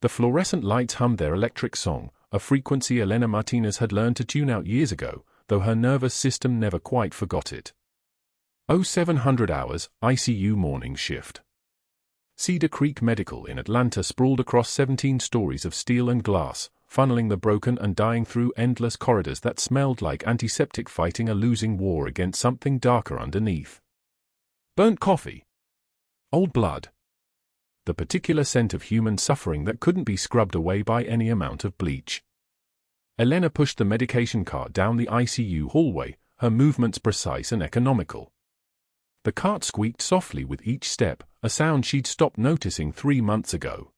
The fluorescent lights hummed their electric song, a frequency Elena Martinez had learned to tune out years ago, though her nervous system never quite forgot it. 0700 hours, ICU morning shift. Cedar Creek Medical in Atlanta sprawled across 17 stories of steel and glass, funneling the broken and dying through endless corridors that smelled like antiseptic fighting a losing war against something darker underneath. Burnt coffee. Old blood. The particular scent of human suffering that couldn't be scrubbed away by any amount of bleach. Elena pushed the medication cart down the ICU hallway, her movements precise and economical. The cart squeaked softly with each step, a sound she'd stopped noticing 3 months ago.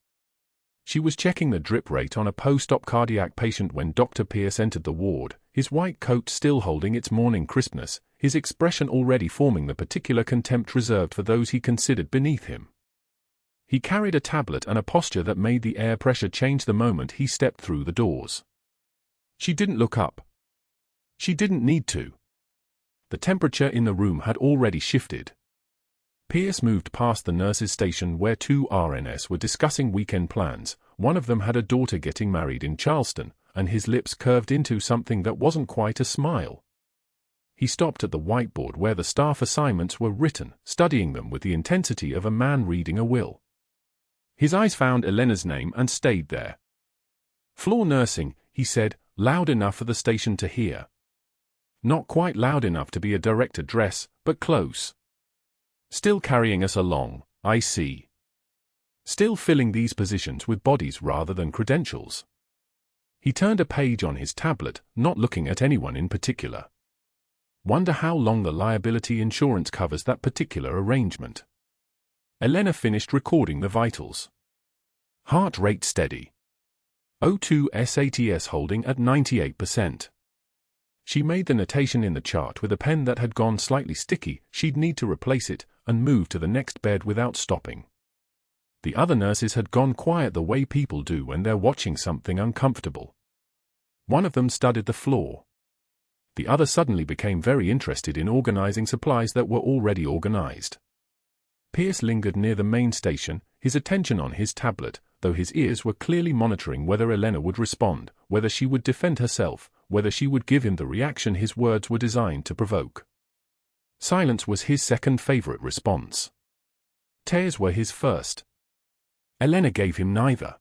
She was checking the drip rate on a post-op cardiac patient when Dr. Pierce entered the ward, his white coat still holding its morning crispness, his expression already forming the particular contempt reserved for those he considered beneath him. He carried a tablet and a posture that made the air pressure change the moment he stepped through the doors. She didn't look up. She didn't need to. The temperature in the room had already shifted. Pierce moved past the nurses' station where 2 RNs were discussing weekend plans. One of them had a daughter getting married in Charleston, and his lips curved into something that wasn't quite a smile. He stopped at the whiteboard where the staff assignments were written, studying them with the intensity of a man reading a will. His eyes found Elena's name and stayed there. Floor nursing, he said, loud enough for the station to hear. Not quite loud enough to be a direct address, but close. Still carrying us along, I see. Still filling these positions with bodies rather than credentials. He turned a page on his tablet, not looking at anyone in particular. Wonder how long the liability insurance covers that particular arrangement. Elena finished recording the vitals. Heart rate steady. O2 SATs holding at 98%. She made the notation in the chart with a pen that had gone slightly sticky. She'd need to replace it and move to the next bed without stopping. The other nurses had gone quiet the way people do when they're watching something uncomfortable. One of them studied the floor. The other suddenly became very interested in organizing supplies that were already organized. Pierce lingered near the main station, his attention on his tablet, though his ears were clearly monitoring whether Elena would respond, whether she would defend herself, whether she would give him the reaction his words were designed to provoke. Silence was his second favorite response. Tears were his first. Elena gave him neither.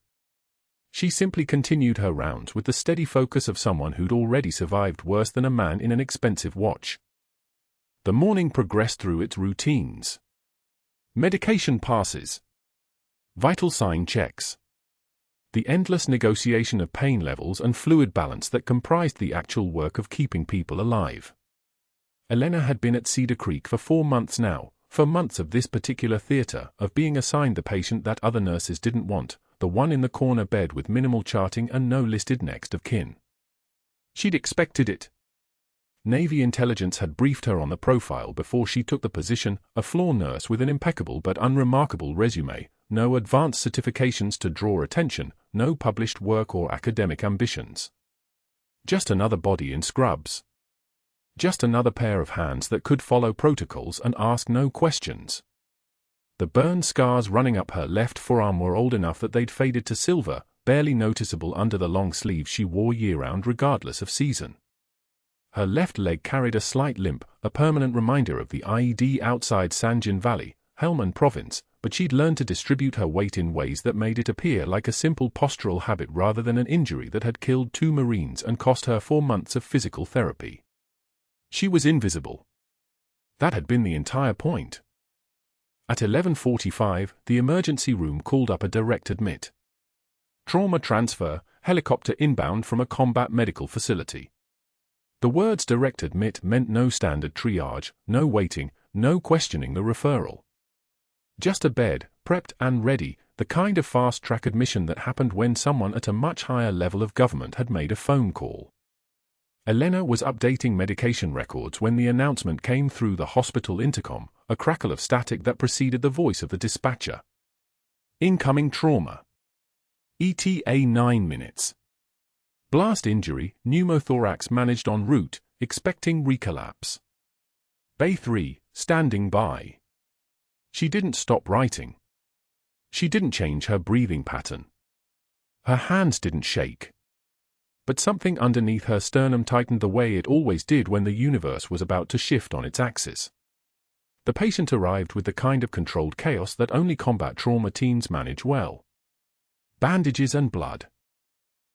She simply continued her rounds with the steady focus of someone who'd already survived worse than a man in an expensive watch. The morning progressed through its routines. Medication passes. Vital sign checks. The endless negotiation of pain levels and fluid balance that comprised the actual work of keeping people alive. Elena had been at Cedar Creek for 4 months now, for months of this particular theater, of being assigned the patient that other nurses didn't want, the one in the corner bed with minimal charting and no listed next of kin. She'd expected it. Navy intelligence had briefed her on the profile before she took the position, a floor nurse with an impeccable but unremarkable resume, no advanced certifications to draw attention, no published work or academic ambitions. Just another body in scrubs. Just another pair of hands that could follow protocols and ask no questions. The burn scars running up her left forearm were old enough that they'd faded to silver, barely noticeable under the long sleeves she wore year-round regardless of season. Her left leg carried a slight limp, a permanent reminder of the IED outside Sanjin Valley, Helmand Province, but she'd learned to distribute her weight in ways that made it appear like a simple postural habit rather than an injury that had killed 2 Marines and cost her 4 months of physical therapy. She was invisible. That had been the entire point. At 11:45, the emergency room called up a direct admit. Trauma transfer, helicopter inbound from a combat medical facility. The words direct admit meant no standard triage, no waiting, no questioning the referral. Just a bed, prepped and ready, the kind of fast-track admission that happened when someone at a much higher level of government had made a phone call. Elena was updating medication records when the announcement came through the hospital intercom, a crackle of static that preceded the voice of the dispatcher. Incoming trauma. ETA 9 minutes. Blast injury, pneumothorax managed en route, expecting recollapse. Bay 3, standing by. She didn't stop writing. She didn't change her breathing pattern. Her hands didn't shake. But something underneath her sternum tightened the way it always did when the universe was about to shift on its axis. The patient arrived with the kind of controlled chaos that only combat trauma teams manage well. Bandages and blood.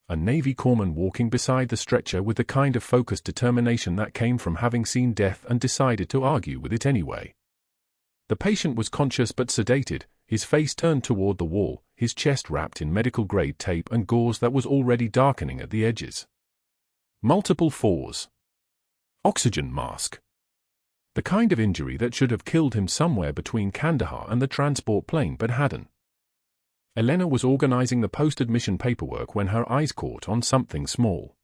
A Navy corpsman walking beside the stretcher with the kind of focused determination that came from having seen death and decided to argue with it anyway. The patient was conscious but sedated, his face turned toward the wall, his chest wrapped in medical-grade tape and gauze that was already darkening at the edges. Multiple fours. Oxygen mask. The kind of injury that should have killed him somewhere between Kandahar and the transport plane but hadn't. Elena was organizing the post-admission paperwork when her eyes caught on something small.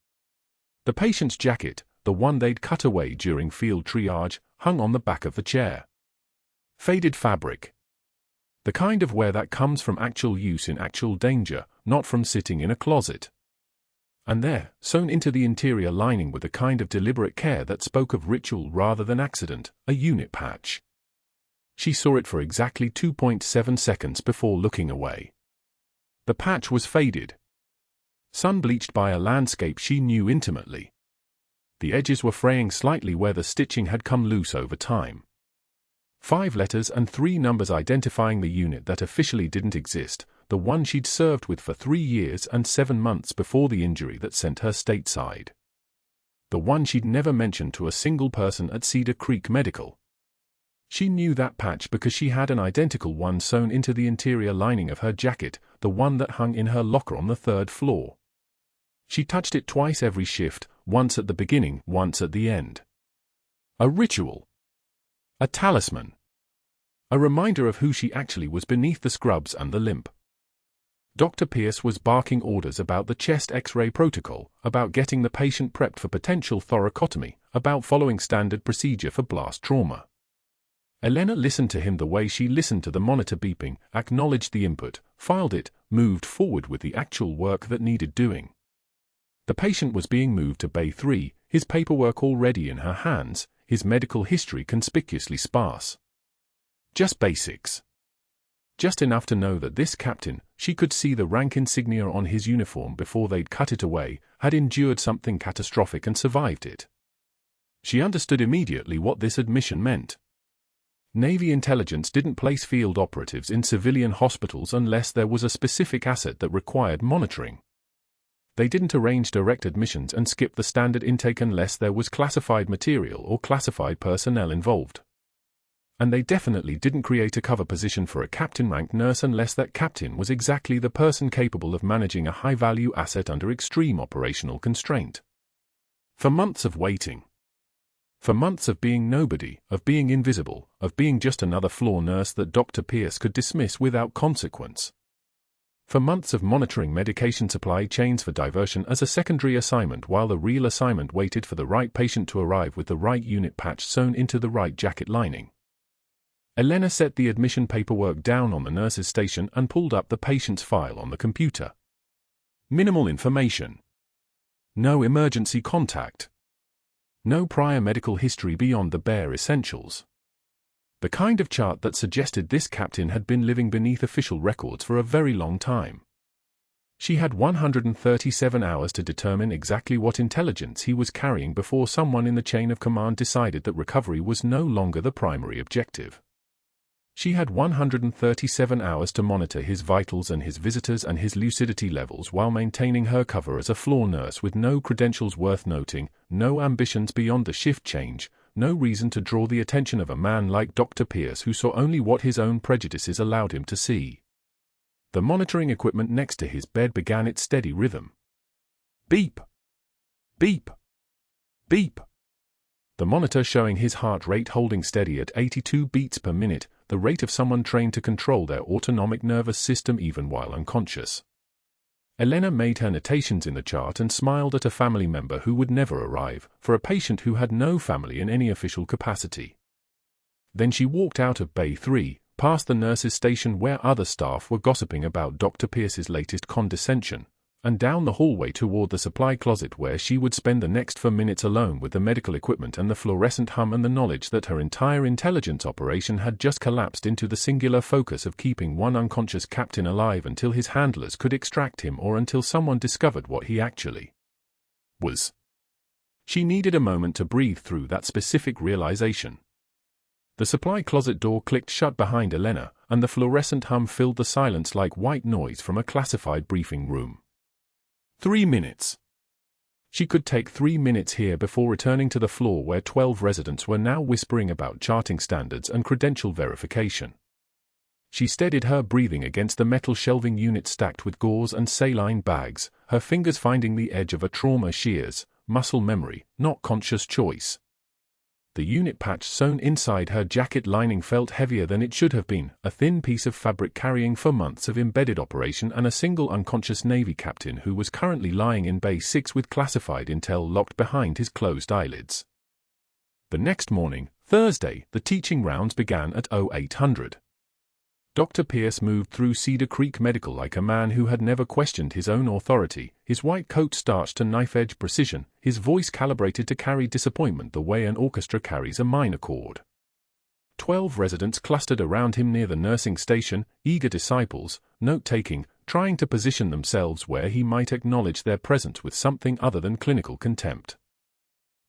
The patient's jacket, the one they'd cut away during field triage, hung on the back of the chair. Faded fabric. The kind of wear that comes from actual use in actual danger, not from sitting in a closet. And there, sewn into the interior lining with a kind of deliberate care that spoke of ritual rather than accident, a unit patch. She saw it for exactly 2.7 seconds before looking away. The patch was faded. Sun-bleached by a landscape she knew intimately. The edges were fraying slightly where the stitching had come loose over time. 5 letters and 3 numbers identifying the unit that officially didn't exist, the one she'd served with for 3 years and 7 months before the injury that sent her stateside. The one she'd never mentioned to a single person at Cedar Creek Medical. She knew that patch because she had an identical one sewn into the interior lining of her jacket, the one that hung in her locker on the 3rd floor. She touched it twice every shift, once at the beginning, once at the end. A ritual. A talisman. A reminder of who she actually was beneath the scrubs and the limp. Dr. Pierce was barking orders about the chest X-ray protocol, about getting the patient prepped for potential thoracotomy, about following standard procedure for blast trauma. Elena listened to him the way she listened to the monitor beeping, acknowledged the input, filed it, moved forward with the actual work that needed doing. The patient was being moved to Bay 3, his paperwork already in her hands, his medical history conspicuously sparse. Just basics. Just enough to know that this captain, she could see the rank insignia on his uniform before they'd cut it away, had endured something catastrophic and survived it. She understood immediately what this admission meant. Navy intelligence didn't place field operatives in civilian hospitals unless there was a specific asset that required monitoring. They didn't arrange direct admissions and skip the standard intake unless there was classified material or classified personnel involved. And they definitely didn't create a cover position for a captain-ranked nurse unless that captain was exactly the person capable of managing a high-value asset under extreme operational constraint. For months of waiting. For months of being nobody, of being invisible, of being just another floor nurse that Dr. Pierce could dismiss without consequence. For months of monitoring medication supply chains for diversion as a secondary assignment while the real assignment waited for the right patient to arrive with the right unit patch sewn into the right jacket lining. Elena set the admission paperwork down on the nurse's station and pulled up the patient's file on the computer. Minimal information. No emergency contact. No prior medical history beyond the bare essentials. The kind of chart that suggested this captain had been living beneath official records for a very long time. She had 137 hours to determine exactly what intelligence he was carrying before someone in the chain of command decided that recovery was no longer the primary objective. She had 137 hours to monitor his vitals and his visitors and his lucidity levels while maintaining her cover as a floor nurse with no credentials worth noting, no ambitions beyond the shift change, no reason to draw the attention of a man like Dr. Pierce who saw only what his own prejudices allowed him to see. The monitoring equipment next to his bed began its steady rhythm. Beep! Beep! Beep! The monitor showing his heart rate holding steady at 82 beats per minute, the rate of someone trained to control their autonomic nervous system even while unconscious. Elena made her notations in the chart and smiled at a family member who would never arrive, for a patient who had no family in any official capacity. Then she walked out of Bay 3, past the nurse's station where other staff were gossiping about Dr. Pierce's latest condescension, and down the hallway toward the supply closet where she would spend the next 4 minutes alone with the medical equipment and the fluorescent hum and the knowledge that her entire intelligence operation had just collapsed into the singular focus of keeping one unconscious captain alive until his handlers could extract him or until someone discovered what he actually was. She needed a moment to breathe through that specific realization. The supply closet door clicked shut behind Elena, and the fluorescent hum filled the silence like white noise from a classified briefing room. 3 minutes. She could take 3 minutes here before returning to the floor where 12 residents were now whispering about charting standards and credential verification. She steadied her breathing against the metal shelving unit stacked with gauze and saline bags, her fingers finding the edge of a trauma shears, muscle memory, not conscious choice. The unit patch sewn inside her jacket lining felt heavier than it should have been, a thin piece of fabric carrying for months of embedded operation and a single unconscious Navy captain who was currently lying in Bay 6 with classified intel locked behind his closed eyelids. The next morning, Thursday, the teaching rounds began at 0800. Dr. Pierce moved through Cedar Creek Medical like a man who had never questioned his own authority, his white coat starched to knife-edge precision, his voice calibrated to carry disappointment the way an orchestra carries a minor chord. 12 residents clustered around him near the nursing station, eager disciples, note-taking, trying to position themselves where he might acknowledge their presence with something other than clinical contempt.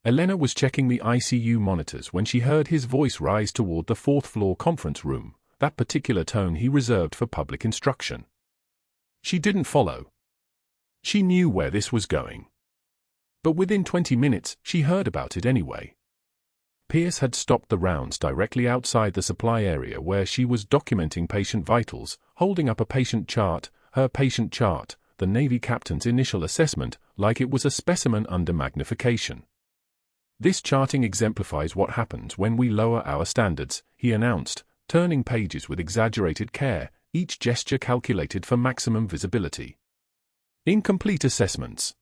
Elena was checking the ICU monitors when she heard his voice rise toward the 4th-floor conference room, that particular tone he reserved for public instruction. She didn't follow. She knew where this was going. But within 20 minutes, she heard about it anyway. Pierce had stopped the rounds directly outside the supply area where she was documenting patient vitals, holding up a patient chart, her patient chart, the Navy captain's initial assessment, like it was a specimen under magnification. This charting exemplifies what happens when we lower our standards, he announced, turning pages with exaggerated care, each gesture calculated for maximum visibility. Incomplete assessments.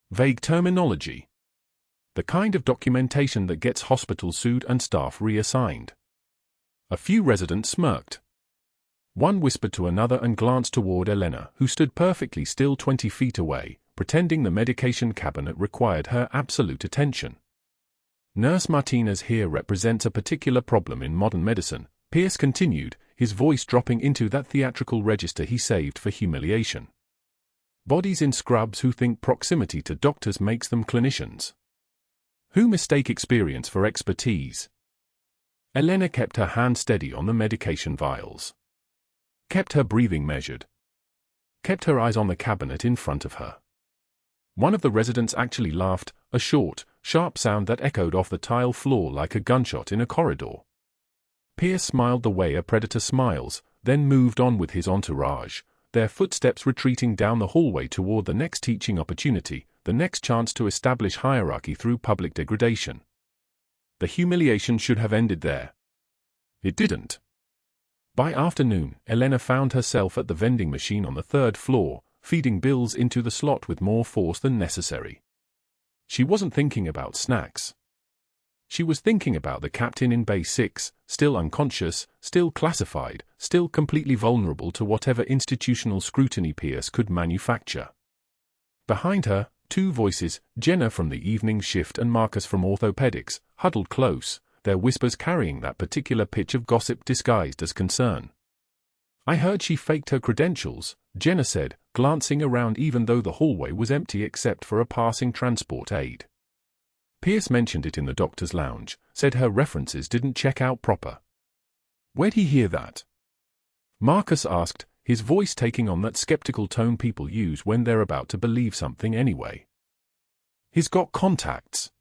Vague terminology. The kind of documentation that gets hospitals sued and staff reassigned. A few residents smirked. One whispered to another and glanced toward Elena, who stood perfectly still 20 feet away, pretending the medication cabinet required her absolute attention. Nurse Martinez here represents a particular problem in modern medicine, Pierce continued, his voice dropping into that theatrical register he saved for humiliation. Bodies in scrubs who think proximity to doctors makes them clinicians. Who mistake experience for expertise. Elena kept her hand steady on the medication vials. Kept her breathing measured. Kept her eyes on the cabinet in front of her. One of the residents actually laughed, a short, sharp sound that echoed off the tile floor like a gunshot in a corridor. Pierce smiled the way a predator smiles, then moved on with his entourage, their footsteps retreating down the hallway toward the next teaching opportunity, the next chance to establish hierarchy through public degradation. The humiliation should have ended there. It didn't. By afternoon, Elena found herself at the vending machine on the 3rd floor, feeding bills into the slot with more force than necessary. She wasn't thinking about snacks. She was thinking about the captain in Bay 6, still unconscious, still classified, still completely vulnerable to whatever institutional scrutiny Pierce could manufacture. Behind her, 2 voices, Jenna from the evening shift and Marcus from orthopedics, huddled close, their whispers carrying that particular pitch of gossip disguised as concern. "I heard she faked her credentials," Jenna said, glancing around even though the hallway was empty except for a passing transport aide. Pierce mentioned it in the doctor's lounge, said her references didn't check out proper. "Where'd he hear that?" Marcus asked, his voice taking on that skeptical tone people use when they're about to believe something anyway. "He's got contacts.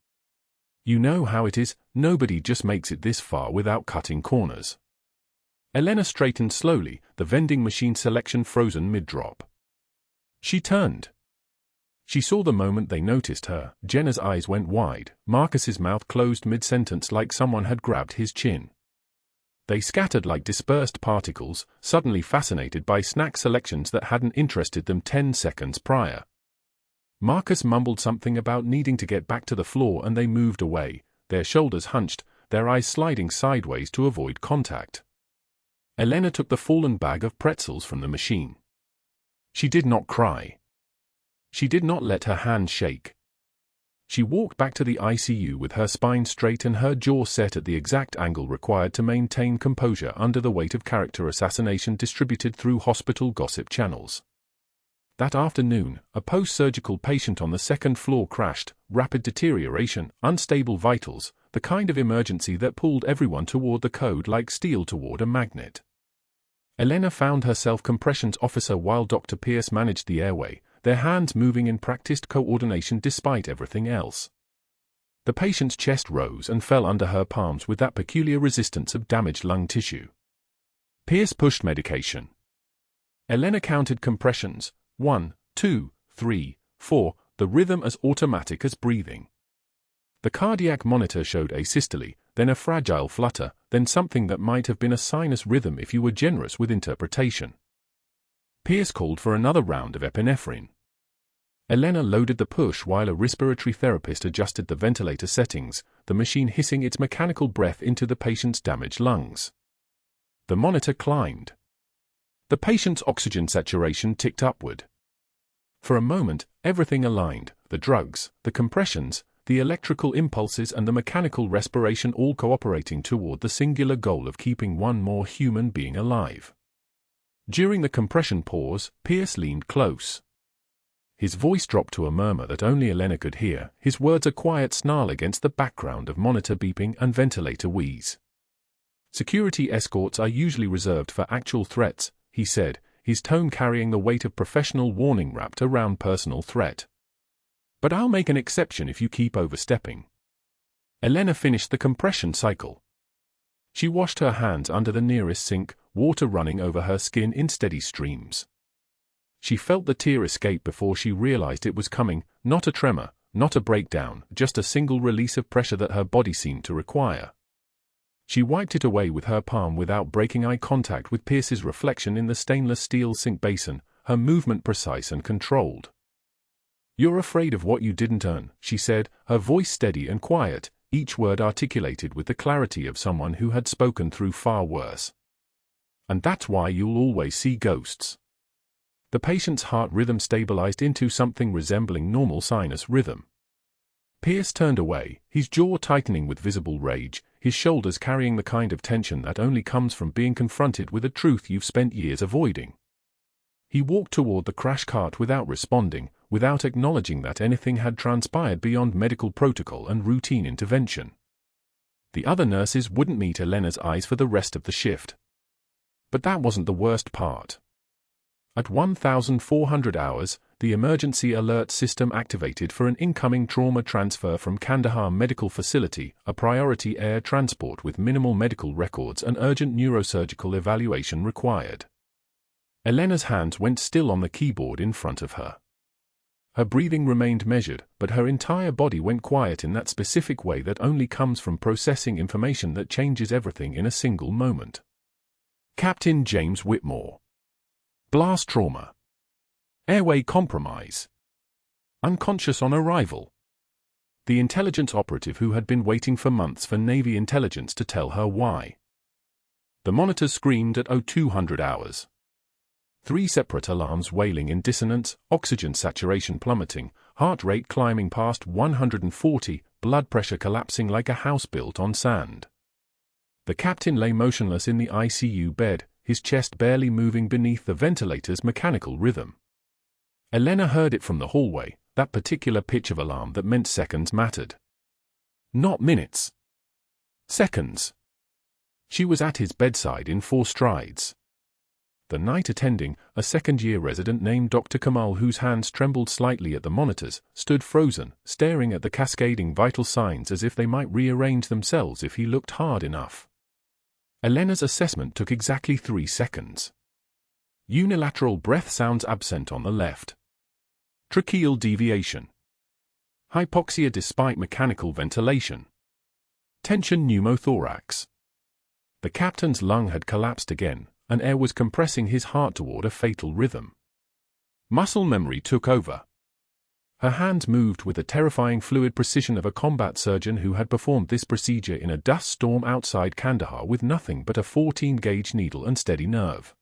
You know how it is, nobody just makes it this far without cutting corners." Elena straightened slowly, the vending machine selection frozen mid-drop. She turned. She saw the moment they noticed her. Jenna's eyes went wide, Marcus's mouth closed mid-sentence like someone had grabbed his chin. They scattered like dispersed particles, suddenly fascinated by snack selections that hadn't interested them 10 seconds prior. Marcus mumbled something about needing to get back to the floor and they moved away, their shoulders hunched, their eyes sliding sideways to avoid contact. Elena took the fallen bag of pretzels from the machine. She did not cry. She did not let her hand shake. She walked back to the ICU with her spine straight and her jaw set at the exact angle required to maintain composure under the weight of character assassination distributed through hospital gossip channels. That afternoon, a post-surgical patient on the second floor crashed, rapid deterioration, unstable vitals, the kind of emergency that pulled everyone toward the code like steel toward a magnet. Elena found herself compressions officer while Dr. Pierce managed the airway, their hands moving in practiced coordination despite everything else. The patient's chest rose and fell under her palms with that peculiar resistance of damaged lung tissue. Pierce pushed medication. Elena counted compressions, 1, 2, 3, 4, the rhythm as automatic as breathing. The cardiac monitor showed asystole, then a fragile flutter, then something that might have been a sinus rhythm if you were generous with interpretation. Pierce called for another round of epinephrine. Elena loaded the push while a respiratory therapist adjusted the ventilator settings, the machine hissing its mechanical breath into the patient's damaged lungs. The monitor climbed. The patient's oxygen saturation ticked upward. For a moment, everything aligned, the drugs, the compressions, the electrical impulses and the mechanical respiration all cooperating toward the singular goal of keeping one more human being alive. During the compression pause, Pierce leaned close. His voice dropped to a murmur that only Elena could hear, his words a quiet snarl against the background of monitor beeping and ventilator wheeze. Security escorts are usually reserved for actual threats, he said, his tone carrying the weight of professional warning wrapped around personal threat. But I'll make an exception if you keep overstepping. Elena finished the compression cycle. She washed her hands under the nearest sink, water running over her skin in steady streams. She felt the tear escape before she realized it was coming, not a tremor, not a breakdown, just a single release of pressure that her body seemed to require. She wiped it away with her palm without breaking eye contact with Pierce's reflection in the stainless steel sink basin, her movement precise and controlled. "You're afraid of what you didn't earn," she said, her voice steady and quiet, each word articulated with the clarity of someone who had spoken through far worse. "And that's why you'll always see ghosts." The patient's heart rhythm stabilized into something resembling normal sinus rhythm. Pierce turned away, his jaw tightening with visible rage, his shoulders carrying the kind of tension that only comes from being confronted with a truth you've spent years avoiding. He walked toward the crash cart without responding, without acknowledging that anything had transpired beyond medical protocol and routine intervention. The other nurses wouldn't meet Elena's eyes for the rest of the shift. But that wasn't the worst part. At 1,400 hours, the emergency alert system activated for an incoming trauma transfer from Kandahar Medical Facility, a priority air transport with minimal medical records and urgent neurosurgical evaluation required. Elena's hands went still on the keyboard in front of her. Her breathing remained measured, but her entire body went quiet in that specific way that only comes from processing information that changes everything in a single moment. Captain James Whitmore. Blast trauma. Airway compromise. Unconscious on arrival. The intelligence operative who had been waiting for months for Navy intelligence to tell her why. The monitor screamed at 0200 hours. 3 separate alarms wailing in dissonance, oxygen saturation plummeting, heart rate climbing past 140, blood pressure collapsing like a house built on sand. The captain lay motionless in the ICU bed, his chest barely moving beneath the ventilator's mechanical rhythm. Elena heard it from the hallway, that particular pitch of alarm that meant seconds mattered. Not minutes. Seconds. She was at his bedside in 4 strides. The night attending, a second-year resident named Dr. Kamal, whose hands trembled slightly at the monitors, stood frozen, staring at the cascading vital signs as if they might rearrange themselves if he looked hard enough. Elena's assessment took exactly 3 seconds. Unilateral breath sounds absent on the left. Tracheal deviation. Hypoxia despite mechanical ventilation. Tension pneumothorax. The captain's lung had collapsed again, and air was compressing his heart toward a fatal rhythm. Muscle memory took over. Her hands moved with the terrifying fluid precision of a combat surgeon who had performed this procedure in a dust storm outside Kandahar with nothing but a 14-gauge needle and steady nerve.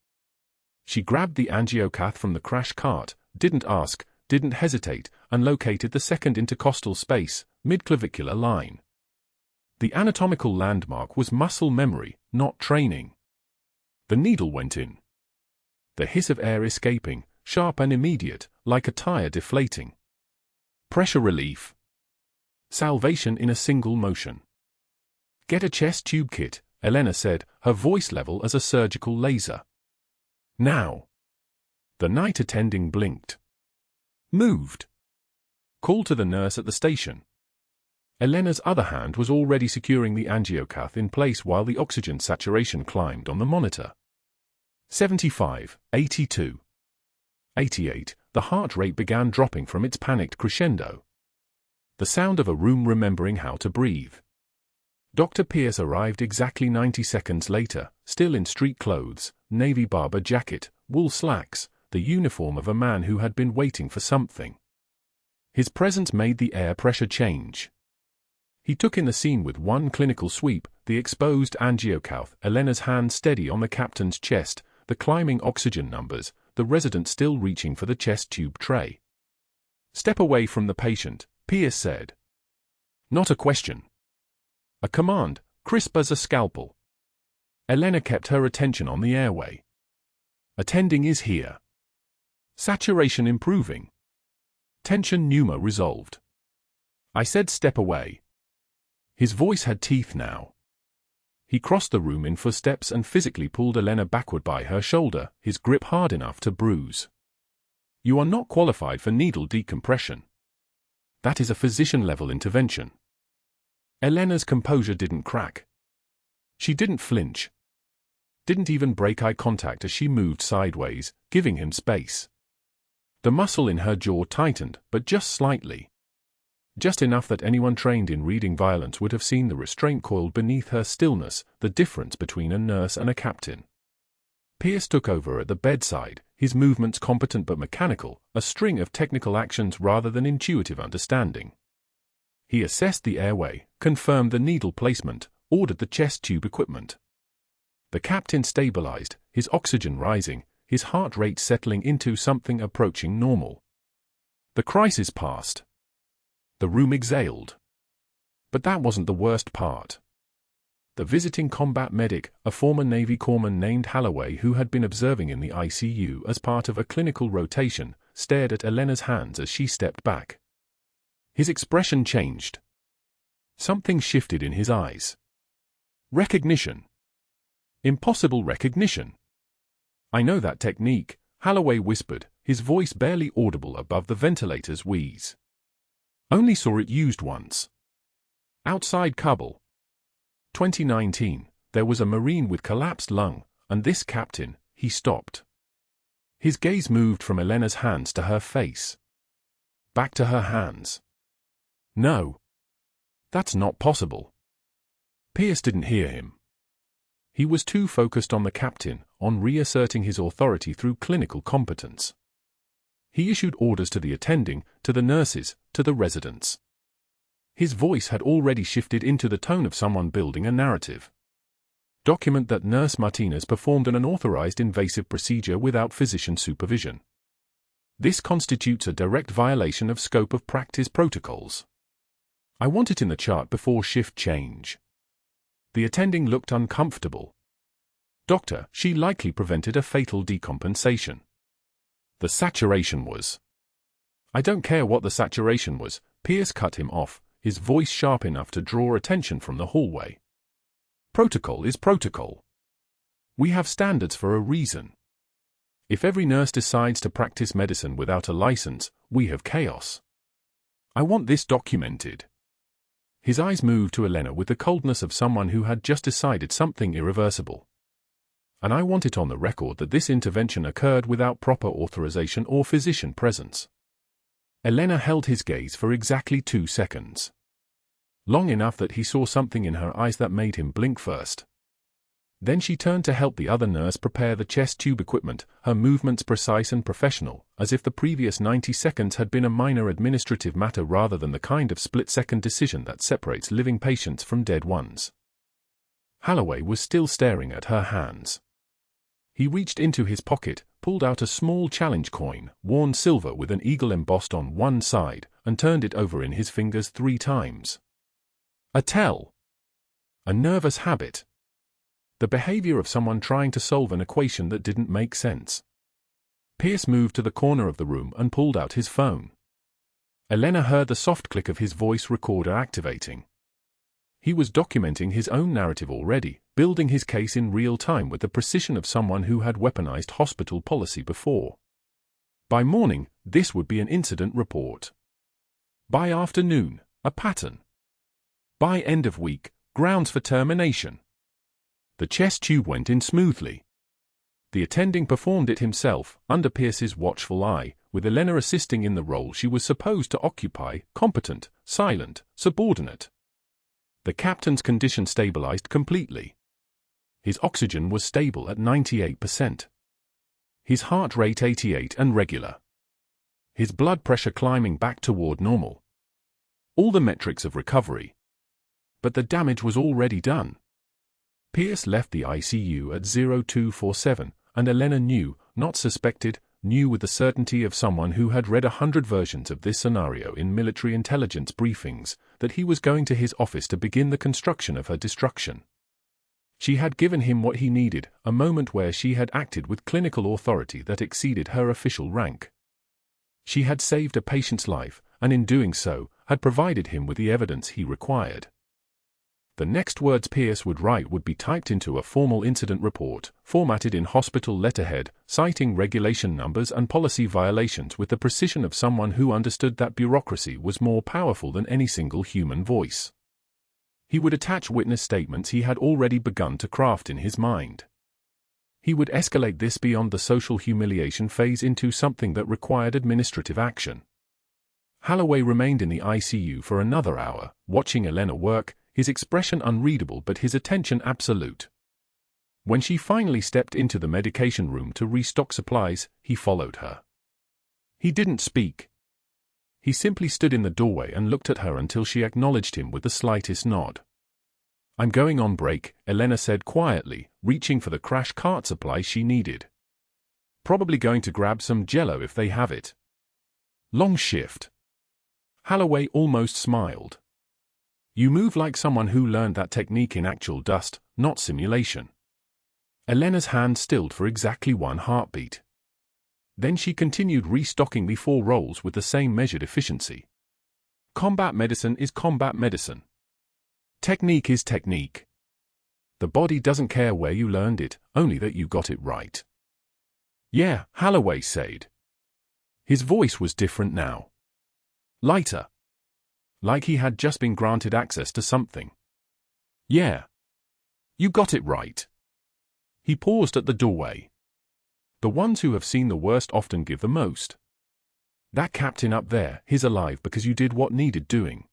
She grabbed the angiocath from the crash cart, didn't ask, didn't hesitate, and located the second intercostal space, mid-clavicular line. The anatomical landmark was muscle memory, not training. The needle went in. The hiss of air escaping, sharp and immediate, like a tire deflating. Pressure relief. Salvation in a single motion. "Get a chest tube kit," Elena said, her voice level as a surgical laser. "Now." The night attending blinked. Moved. "Call to the nurse at the station." Elena's other hand was already securing the angiocath in place while the oxygen saturation climbed on the monitor. 75, 82. 88, the heart rate began dropping from its panicked crescendo. The sound of a room remembering how to breathe. Dr. Pierce arrived exactly 90 seconds later, still in street clothes, navy barber jacket, wool slacks, the uniform of a man who had been waiting for something. His presence made the air pressure change. He took in the scene with one clinical sweep, the exposed angiocath, Elena's hand steady on the captain's chest, the climbing oxygen numbers, the resident still reaching for the chest tube tray. "Step away from the patient," Pierce said. Not a question. A command, crisp as a scalpel. Elena kept her attention on the airway. "Attending is here. Saturation improving. Tension pneuma resolved. I said step away." His voice had teeth now. He crossed the room in footsteps and physically pulled Elena backward by her shoulder, his grip hard enough to bruise. "You are not qualified for needle decompression. That is a physician-level intervention." Elena's composure didn't crack. She didn't flinch. Didn't even break eye contact as she moved sideways, giving him space. The muscle in her jaw tightened, but just slightly. Just enough that anyone trained in reading violence would have seen the restraint coiled beneath her stillness, the difference between a nurse and a captain. Pierce took over at the bedside, his movements competent but mechanical, a string of technical actions rather than intuitive understanding. He assessed the airway, confirmed the needle placement, ordered the chest tube equipment. The captain stabilized, his oxygen rising, his heart rate settling into something approaching normal. The crisis passed. The room exhaled. But that wasn't the worst part. The visiting combat medic, a former Navy corpsman named Holloway who had been observing in the ICU as part of a clinical rotation, stared at Elena's hands as she stepped back. His expression changed. Something shifted in his eyes. Recognition. Impossible recognition. "I know that technique," Holloway whispered, his voice barely audible above the ventilator's wheeze. "Only saw it used once. Outside Kabul. 2019, there was a Marine with collapsed lung, and this captain," he stopped. His gaze moved from Elena's hands to her face. Back to her hands. "No. That's not possible." Pierce didn't hear him. He was too focused on the captain, on reasserting his authority through clinical competence. He issued orders to the attending, to the nurses, to the residents. His voice had already shifted into the tone of someone building a narrative. "Document that Nurse Martinez performed an unauthorized invasive procedure without physician supervision. This constitutes a direct violation of scope of practice protocols. I want it in the chart before shift change." The attending looked uncomfortable. "Doctor, she likely prevented a fatal decompensation. The saturation was." "I don't care what the saturation was," Pierce cut him off, his voice sharp enough to draw attention from the hallway. "Protocol is protocol. We have standards for a reason. If every nurse decides to practice medicine without a license, we have chaos. I want this documented." His eyes moved to Elena with the coldness of someone who had just decided something irreversible. "And I want it on the record that this intervention occurred without proper authorization or physician presence." Elena held his gaze for exactly 2 seconds. Long enough that he saw something in her eyes that made him blink first. Then she turned to help the other nurse prepare the chest tube equipment, her movements precise and professional, as if the previous 90 seconds had been a minor administrative matter rather than the kind of split-second decision that separates living patients from dead ones. Holloway was still staring at her hands. He reached into his pocket, pulled out a small challenge coin, worn silver with an eagle embossed on one side, and turned it over in his fingers 3 times. A tell. A nervous habit. The behavior of someone trying to solve an equation that didn't make sense. Pierce moved to the corner of the room and pulled out his phone. Elena heard the soft click of his voice recorder activating. He was documenting his own narrative already, building his case in real time with the precision of someone who had weaponized hospital policy before. By morning, this would be an incident report. By afternoon, a pattern. By end of week, grounds for termination. The chest tube went in smoothly. The attending performed it himself, under Pierce's watchful eye, with Elena assisting in the role she was supposed to occupy, competent, silent, subordinate. The captain's condition stabilized completely. His oxygen was stable at 98%. His heart rate 88 and regular. His blood pressure climbing back toward normal. All the metrics of recovery. But the damage was already done. Pierce left the ICU at 0247, and Elena knew, not suspected, knew with the certainty of someone who had read 100 versions of this scenario in military intelligence briefings, that he was going to his office to begin the construction of her destruction. She had given him what he needed, a moment where she had acted with clinical authority that exceeded her official rank. She had saved a patient's life, and in doing so, had provided him with the evidence he required. The next words Pierce would write would be typed into a formal incident report, formatted in hospital letterhead, citing regulation numbers and policy violations with the precision of someone who understood that bureaucracy was more powerful than any single human voice. He would attach witness statements he had already begun to craft in his mind. He would escalate this beyond the social humiliation phase into something that required administrative action. Holloway remained in the ICU for another hour, watching Elena work, his expression unreadable but his attention absolute. When she finally stepped into the medication room to restock supplies, he followed her. He didn't speak. He simply stood in the doorway and looked at her until she acknowledged him with the slightest nod. "I'm going on break," Elena said quietly, reaching for the crash cart supply she needed. "Probably going to grab some Jell-O if they have it." "Long shift." Holloway almost smiled. "You move like someone who learned that technique in actual dust, not simulation." Elena's hand stilled for exactly 1 heartbeat. Then she continued restocking the 4 rolls with the same measured efficiency. Combat medicine is combat medicine. Technique is technique. The body doesn't care where you learned it, only that you got it right. "Yeah," Holloway said. His voice was different now. Lighter. Like he had just been granted access to something. "Yeah. You got it right." He paused at the doorway. "The ones who have seen the worst often give the most. That captain up there, he's alive because you did what needed doing.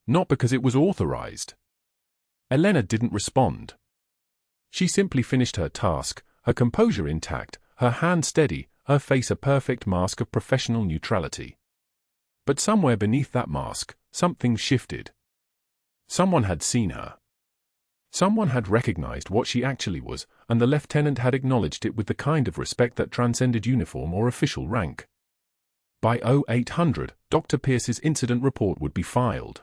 Not because it was authorized." Elena didn't respond. She simply finished her task, her composure intact, her hand steady, her face a perfect mask of professional neutrality. But somewhere beneath that mask, something shifted. Someone had seen her. Someone had recognized what she actually was, and the lieutenant had acknowledged it with the kind of respect that transcended uniform or official rank. By 0800, Dr. Pierce's incident report would be filed.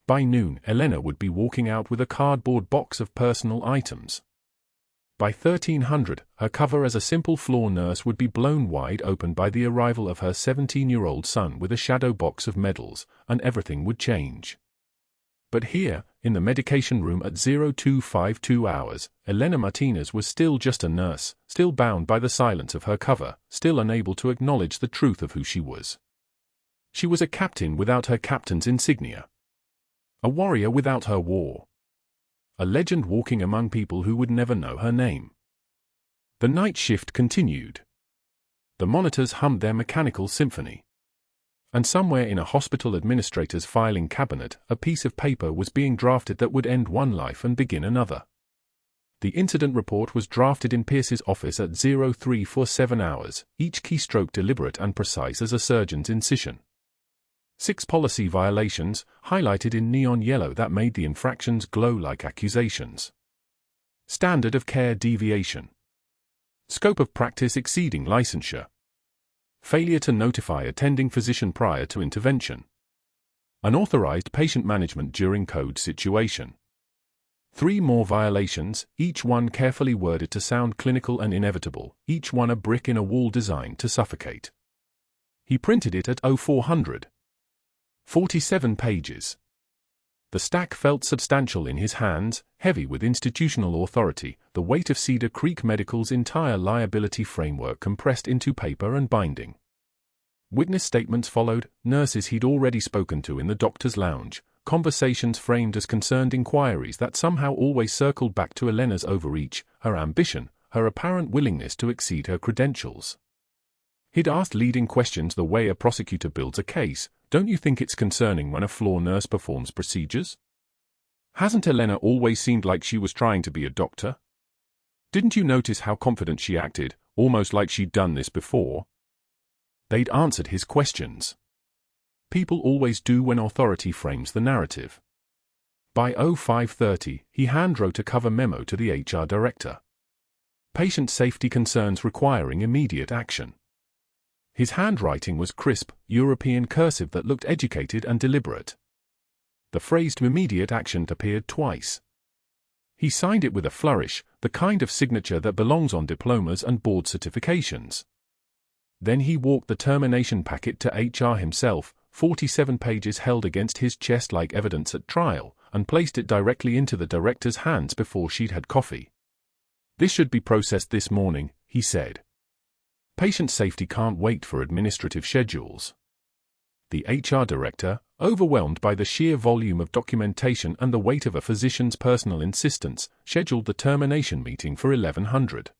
By noon, Elena would be walking out with a cardboard box of personal items. By 1300, her cover as a simple floor nurse would be blown wide open by the arrival of her 17-year-old son with a shadow box of medals, and everything would change. But here, in the medication room at 0252 hours, Elena Martinez was still just a nurse, still bound by the silence of her cover, still unable to acknowledge the truth of who she was. She was a captain without her captain's insignia. A warrior without her war. A legend walking among people who would never know her name. The night shift continued. The monitors hummed their mechanical symphony. And somewhere in a hospital administrator's filing cabinet, a piece of paper was being drafted that would end one life and begin another. The incident report was drafted in Pierce's office at 0347 hours, each keystroke deliberate and precise as a surgeon's incision. 6 policy violations, highlighted in neon yellow that made the infractions glow like accusations. Standard of care deviation. Scope of practice exceeding licensure. Failure to notify attending physician prior to intervention. Unauthorized patient management during code situation. 3 more violations, each one carefully worded to sound clinical and inevitable, each one a brick in a wall designed to suffocate. He printed it at 0400. 47 pages. The stack felt substantial in his hands, heavy with institutional authority, the weight of Cedar Creek Medical's entire liability framework compressed into paper and binding. Witness statements followed, nurses he'd already spoken to in the doctor's lounge, conversations framed as concerned inquiries that somehow always circled back to Elena's overreach, her ambition, her apparent willingness to exceed her credentials. He'd asked leading questions the way a prosecutor builds a case. Don't you think it's concerning when a floor nurse performs procedures? Hasn't Elena always seemed like she was trying to be a doctor? Didn't you notice how confident she acted, almost like she'd done this before? They'd answered his questions. People always do when authority frames the narrative. By 0530, he handwrote a cover memo to the HR director. Patient safety concerns requiring immediate action. His handwriting was crisp, European cursive that looked educated and deliberate. The phrase immediate action appeared twice. He signed it with a flourish, the kind of signature that belongs on diplomas and board certifications. Then he walked the termination packet to HR himself, 47 pages held against his chest like evidence at trial, and placed it directly into the director's hands before she'd had coffee. This should be processed this morning, he said. Patient safety can't wait for administrative schedules. The HR director, overwhelmed by the sheer volume of documentation and the weight of a physician's personal insistence, scheduled the termination meeting for 1100.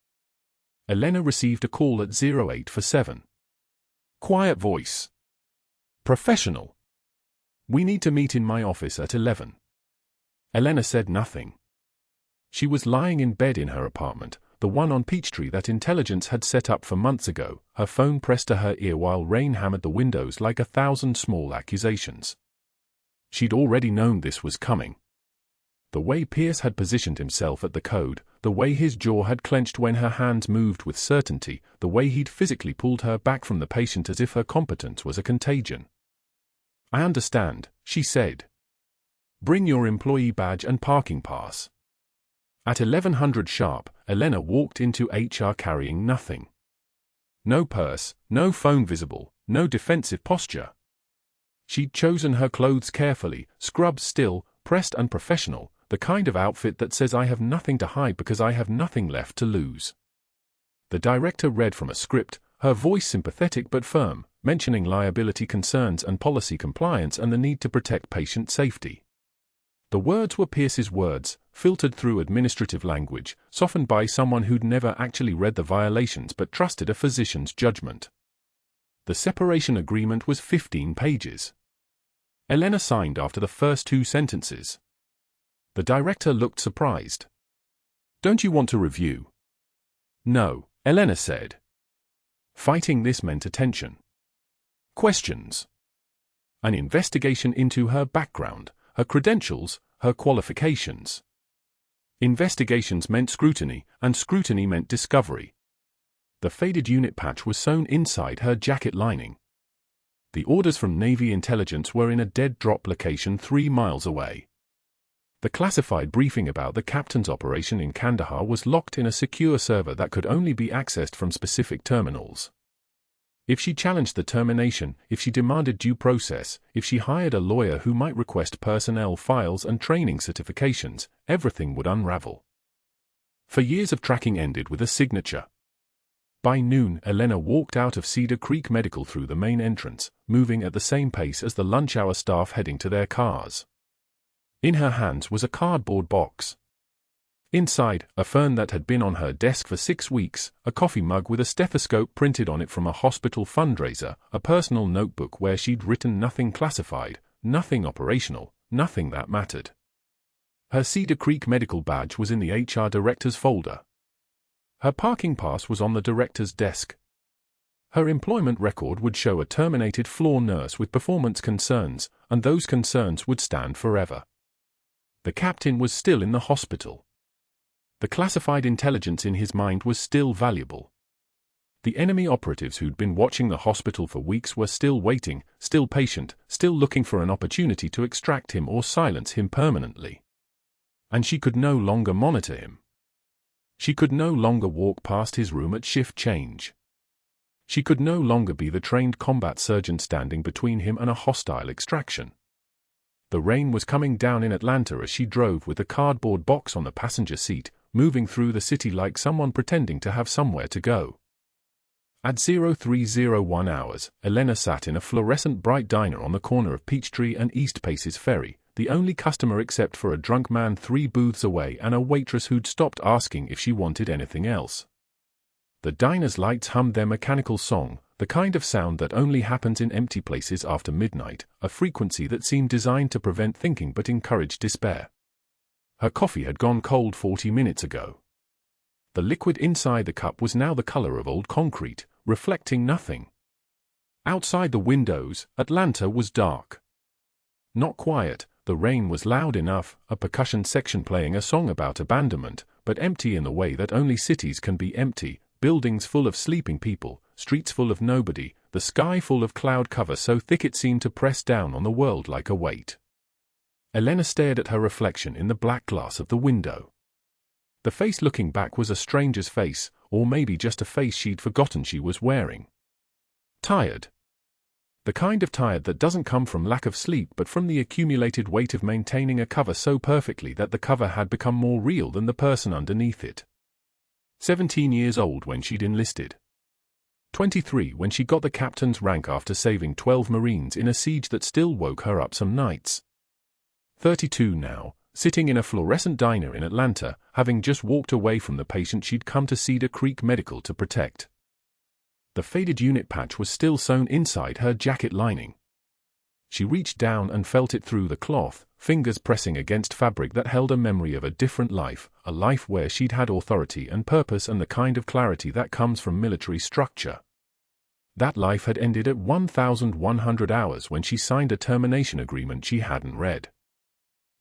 Elena received a call at 0847. Quiet voice. Professional. We need to meet in my office at 11. Elena said nothing. She was lying in bed in her apartment, the one on Peachtree that intelligence had set up for months ago, her phone pressed to her ear while rain hammered the windows like 1,000 small accusations. She'd already known this was coming. The way Pierce had positioned himself at the code, the way his jaw had clenched when her hands moved with certainty, the way he'd physically pulled her back from the patient as if her competence was a contagion. I understand, she said. Bring your employee badge and parking pass. At 1100 sharp, Elena walked into HR carrying nothing. No purse, no phone visible, no defensive posture. She'd chosen her clothes carefully, scrubbed still, pressed and professional, the kind of outfit that says I have nothing to hide because I have nothing left to lose. The director read from a script, her voice sympathetic but firm, mentioning liability concerns and policy compliance and the need to protect patient safety. The words were Pierce's words, filtered through administrative language, softened by someone who'd never actually read the violations but trusted a physician's judgment. The separation agreement was 15 pages. Elena signed after the first 2 sentences. The director looked surprised. Don't you want to review? No, Elena said. Fighting this meant attention. Questions. An investigation into her background, her credentials, her qualifications. Investigations meant scrutiny, and scrutiny meant discovery. The faded unit patch was sewn inside her jacket lining. The orders from Navy intelligence were in a dead-drop location 3 miles away. The classified briefing about the captain's operation in Kandahar was locked in a secure server that could only be accessed from specific terminals. If she challenged the termination, if she demanded due process, if she hired a lawyer who might request personnel files and training certifications, everything would unravel. For years of tracking ended with a signature. By noon, Elena walked out of Cedar Creek Medical through the main entrance, moving at the same pace as the lunch hour staff heading to their cars. In her hands was a cardboard box. Inside, a fern that had been on her desk for 6 weeks, a coffee mug with a stethoscope printed on it from a hospital fundraiser, a personal notebook where she'd written nothing classified, nothing operational, nothing that mattered. Her Cedar Creek Medical badge was in the HR director's folder. Her parking pass was on the director's desk. Her employment record would show a terminated floor nurse with performance concerns, and those concerns would stand forever. The captain was still in the hospital. The classified intelligence in his mind was still valuable. The enemy operatives who'd been watching the hospital for weeks were still waiting, still patient, still looking for an opportunity to extract him or silence him permanently. And she could no longer monitor him. She could no longer walk past his room at shift change. She could no longer be the trained combat surgeon standing between him and a hostile extraction. The rain was coming down in Atlanta as she drove with the cardboard box on the passenger seat, moving through the city like someone pretending to have somewhere to go. At 0301 hours, Elena sat in a fluorescent bright diner on the corner of Peachtree and East Paces Ferry, the only customer except for a drunk man 3 booths away and a waitress who'd stopped asking if she wanted anything else. The diner's lights hummed their mechanical song, the kind of sound that only happens in empty places after midnight, a frequency that seemed designed to prevent thinking but encouraged despair. Her coffee had gone cold 40 minutes ago. The liquid inside the cup was now the color of old concrete, reflecting nothing. Outside the windows, Atlanta was dark. Not quiet, the rain was loud enough, a percussion section playing a song about abandonment, but empty in the way that only cities can be empty, buildings full of sleeping people, streets full of nobody, the sky full of cloud cover so thick it seemed to press down on the world like a weight. Elena stared at her reflection in the black glass of the window. The face looking back was a stranger's face, or maybe just a face she'd forgotten she was wearing. Tired. The kind of tired that doesn't come from lack of sleep but from the accumulated weight of maintaining a cover so perfectly that the cover had become more real than the person underneath it. 17 years old when she'd enlisted. 23 when she got the captain's rank after saving 12 Marines in a siege that still woke her up some nights. 32 now, sitting in a fluorescent diner in Atlanta, having just walked away from the patient she'd come to Cedar Creek Medical to protect. The faded unit patch was still sewn inside her jacket lining. She reached down and felt it through the cloth, fingers pressing against fabric that held a memory of a different life, a life where she'd had authority and purpose and the kind of clarity that comes from military structure. That life had ended at 1,100 hours when she signed a termination agreement she hadn't read.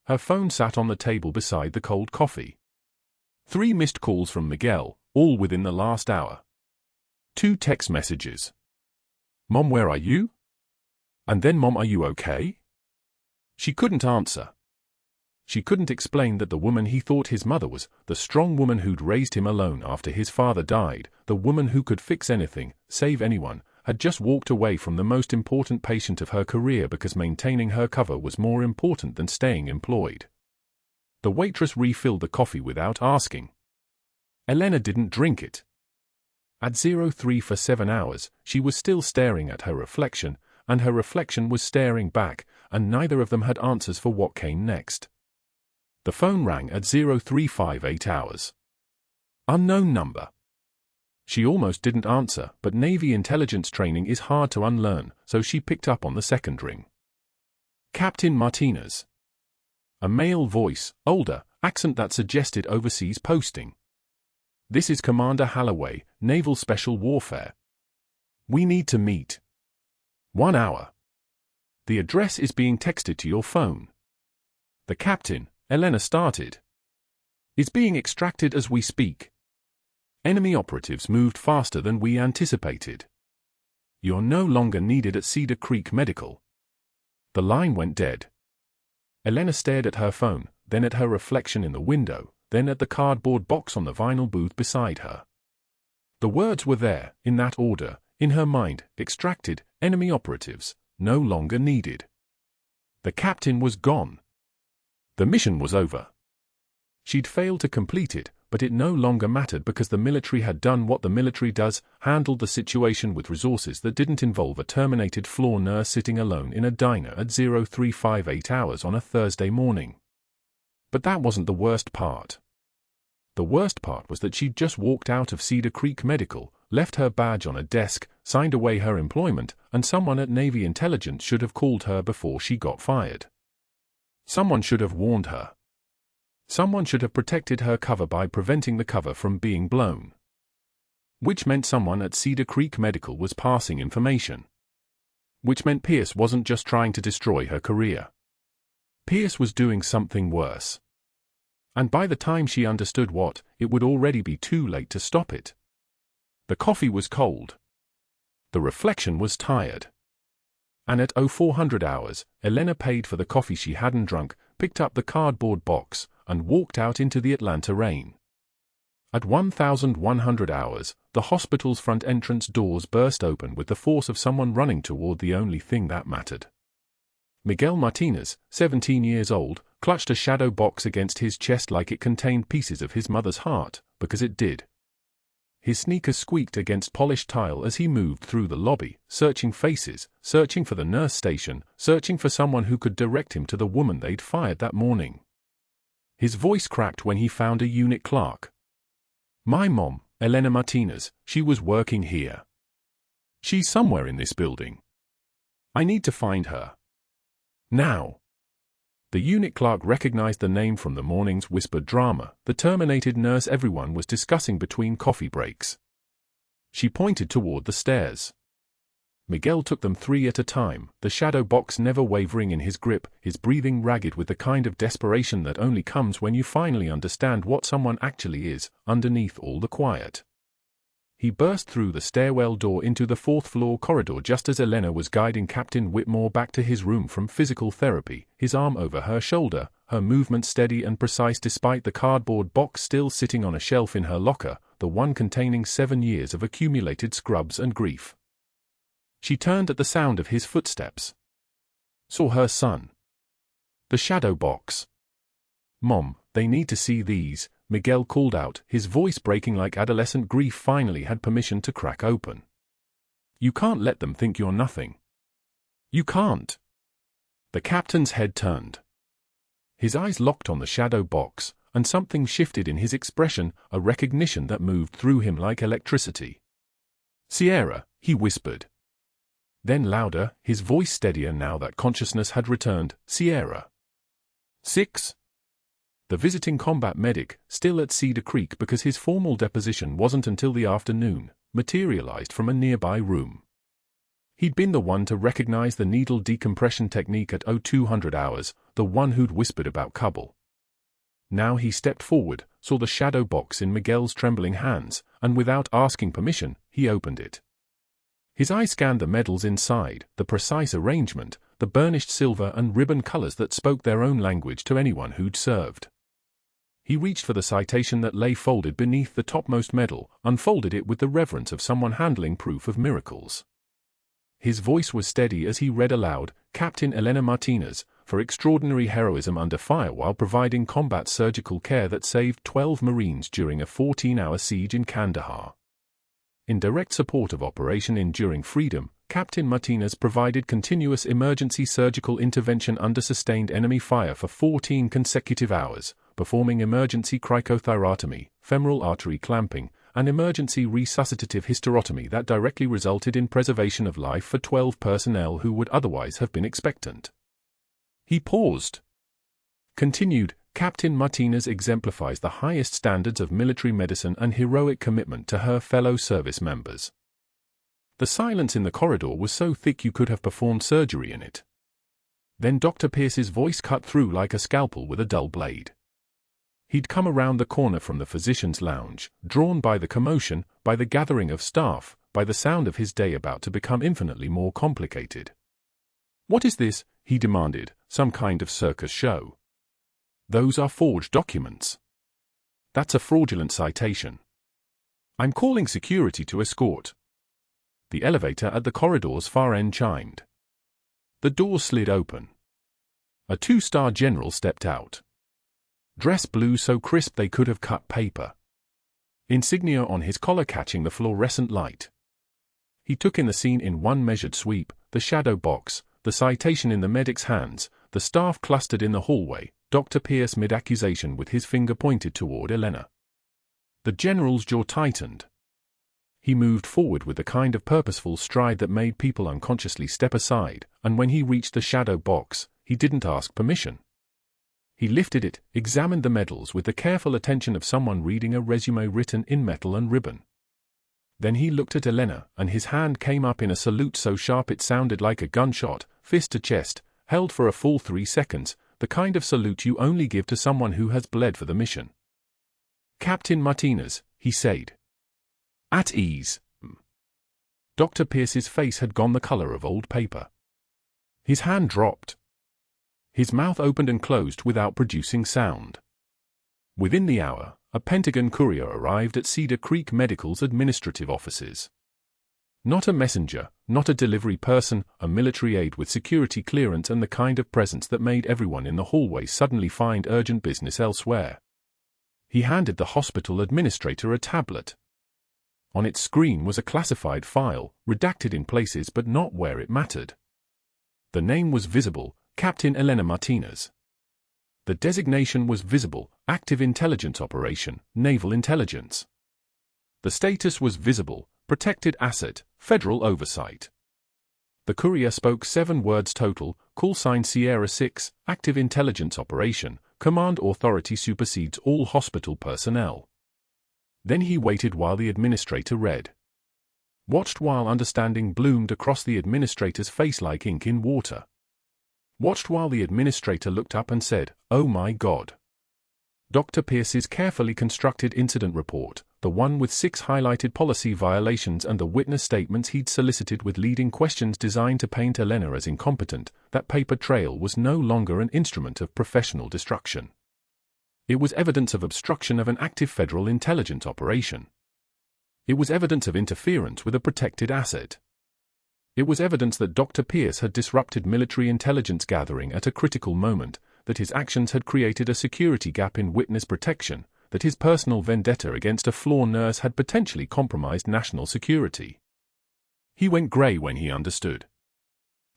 Her phone sat on the table beside the cold coffee. 3 missed calls from Miguel, all within the last hour. 2 text messages. "Mom, where are you?" And then, "Mom, are you okay?" She couldn't answer. She couldn't explain that the woman he thought his mother was, the strong woman who'd raised him alone after his father died, the woman who could fix anything, save anyone, had just walked away from the most important patient of her career because maintaining her cover was more important than staying employed. The waitress refilled the coffee without asking. Elena didn't drink it. At 03 for 7 hours, she was still staring at her reflection, and her reflection was staring back, and neither of them had answers for what came next. The phone rang at 0358 hours. Unknown number. She almost didn't answer, but Navy intelligence training is hard to unlearn, so she picked up on the second ring. Captain Martinez. A male voice, older, accent that suggested overseas posting. "This is Commander Holloway, Naval Special Warfare. We need to meet. 1 hour. The address is being texted to your phone." "The captain," Elena started, "is being extracted as we speak. Enemy operatives moved faster than we anticipated. You're no longer needed at Cedar Creek Medical." The line went dead. Elena stared at her phone, then at her reflection in the window, then at the cardboard box on the vinyl booth beside her. The words were there, in that order, in her mind: extracted, enemy operatives, no longer needed. The captain was gone. The mission was over. She'd failed to complete it, but it no longer mattered because the military had done what the military does, handled the situation with resources that didn't involve a terminated floor nurse sitting alone in a diner at 0358 hours on a Thursday morning. But that wasn't the worst part. The worst part was that she'd just walked out of Cedar Creek Medical, left her badge on a desk, signed away her employment, and someone at Navy Intelligence should have called her before she got fired. Someone should have warned her. Someone should have protected her cover by preventing the cover from being blown. Which meant someone at Cedar Creek Medical was passing information. Which meant Pierce wasn't just trying to destroy her career. Pierce was doing something worse. And by the time she understood what, it would already be too late to stop it. The coffee was cold. The reflection was tired. And at 0400 hours, Elena paid for the coffee she hadn't drunk, picked up the cardboard box, and walked out into the Atlanta rain. At 1100 hours, the hospital's front entrance doors burst open with the force of someone running toward the only thing that mattered. Miguel Martinez, 17 years old, clutched a shadow box against his chest like it contained pieces of his mother's heart, because it did. His sneakers squeaked against polished tile as he moved through the lobby, searching faces, searching for the nurse station, searching for someone who could direct him to the woman they'd fired that morning. His voice cracked when he found a unit clerk. "My mom, Elena Martinez, she was working here. She's somewhere in this building. I need to find her. Now." The unit clerk recognized the name from the morning's whispered drama, the terminated nurse everyone was discussing between coffee breaks. She pointed toward the stairs. Miguel took them 3 at a time, the shadow box never wavering in his grip, his breathing ragged with the kind of desperation that only comes when you finally understand what someone actually is, underneath all the quiet. He burst through the stairwell door into the 4th-floor corridor just as Elena was guiding Captain Whitmore back to his room from physical therapy, his arm over her shoulder, her movement steady and precise despite the cardboard box still sitting on a shelf in her locker, the one containing 7 years of accumulated scrubs and grief. She turned at the sound of his footsteps. Saw her son. The shadow box. "Mom, they need to see these," Miguel called out, his voice breaking like adolescent grief finally had permission to crack open. "You can't let them think you're nothing. You can't." The captain's head turned. His eyes locked on the shadow box, and something shifted in his expression, a recognition that moved through him like electricity. "Sierra," he whispered. Then louder, his voice steadier now that consciousness had returned, "Sierra. 6? The visiting combat medic, still at Cedar Creek because his formal deposition wasn't until the afternoon, materialized from a nearby room. He'd been the one to recognize the needle decompression technique at 0200 hours, the one who'd whispered about Cubble. Now he stepped forward, saw the shadow box in Miguel's trembling hands, and without asking permission, he opened it. His eye scanned the medals inside, the precise arrangement, the burnished silver and ribbon colors that spoke their own language to anyone who'd served. He reached for the citation that lay folded beneath the topmost medal, unfolded it with the reverence of someone handling proof of miracles. His voice was steady as he read aloud, "Captain Elena Martinez, for extraordinary heroism under fire while providing combat surgical care that saved 12 Marines during a 14-hour siege in Kandahar. In direct support of Operation Enduring Freedom, Captain Martinez provided continuous emergency surgical intervention under sustained enemy fire for 14 consecutive hours, performing emergency cricothyrotomy, femoral artery clamping, and emergency resuscitative hysterotomy that directly resulted in preservation of life for 12 personnel who would otherwise have been expectant." He paused. Continued, "Captain Martinez exemplifies the highest standards of military medicine and heroic commitment to her fellow service members." The silence in the corridor was so thick you could have performed surgery in it. Then Dr. Pierce's voice cut through like a scalpel with a dull blade. He'd come around the corner from the physician's lounge, drawn by the commotion, by the gathering of staff, by the sound of his day about to become infinitely more complicated. "What is this?" he demanded, "some kind of circus show?" "Those are forged documents. That's a fraudulent citation. I'm calling security to escort." The elevator at the corridor's far end chimed. The door slid open. A 2-star general stepped out. Dress blue so crisp they could have cut paper. Insignia on his collar catching the fluorescent light. He took in the scene in one measured sweep, the shadow box, the citation in the medic's hands, the staff clustered in the hallway, Dr. Pierce mid-accusation with his finger pointed toward Elena. The general's jaw tightened. He moved forward with the kind of purposeful stride that made people unconsciously step aside, and when he reached the shadow box, he didn't ask permission. He lifted it, examined the medals with the careful attention of someone reading a resume written in metal and ribbon. Then he looked at Elena, and his hand came up in a salute so sharp it sounded like a gunshot, fist to chest, held for a full 3 seconds, the kind of salute you only give to someone who has bled for the mission. "Captain Martinez," he said. "At ease." Dr. Pierce's face had gone the color of old paper. His hand dropped. His mouth opened and closed without producing sound. Within the hour, a Pentagon courier arrived at Cedar Creek Medical's administrative offices. Not a messenger, not a delivery person, a military aide with security clearance and the kind of presence that made everyone in the hallway suddenly find urgent business elsewhere. He handed the hospital administrator a tablet. On its screen was a classified file, redacted in places but not where it mattered. The name was visible, Captain Elena Martinez. The designation was visible, Active Intelligence Operation, Naval Intelligence. The status was visible, Protected Asset, Federal Oversight. The courier spoke 7 words total, call sign Sierra 6, Active Intelligence Operation, Command Authority supersedes all hospital personnel. Then he waited while the administrator read. Watched while understanding bloomed across the administrator's face like ink in water. Watched while the administrator looked up and said, "Oh my God." Dr. Pierce's carefully constructed incident report, the one with 6 highlighted policy violations and the witness statements he'd solicited with leading questions designed to paint Elena as incompetent, that paper trail was no longer an instrument of professional destruction. It was evidence of obstruction of an active federal intelligence operation. It was evidence of interference with a protected asset. It was evidence that Dr. Pierce had disrupted military intelligence gathering at a critical moment, that his actions had created a security gap in witness protection, that his personal vendetta against a floor nurse had potentially compromised national security. He went gray when he understood.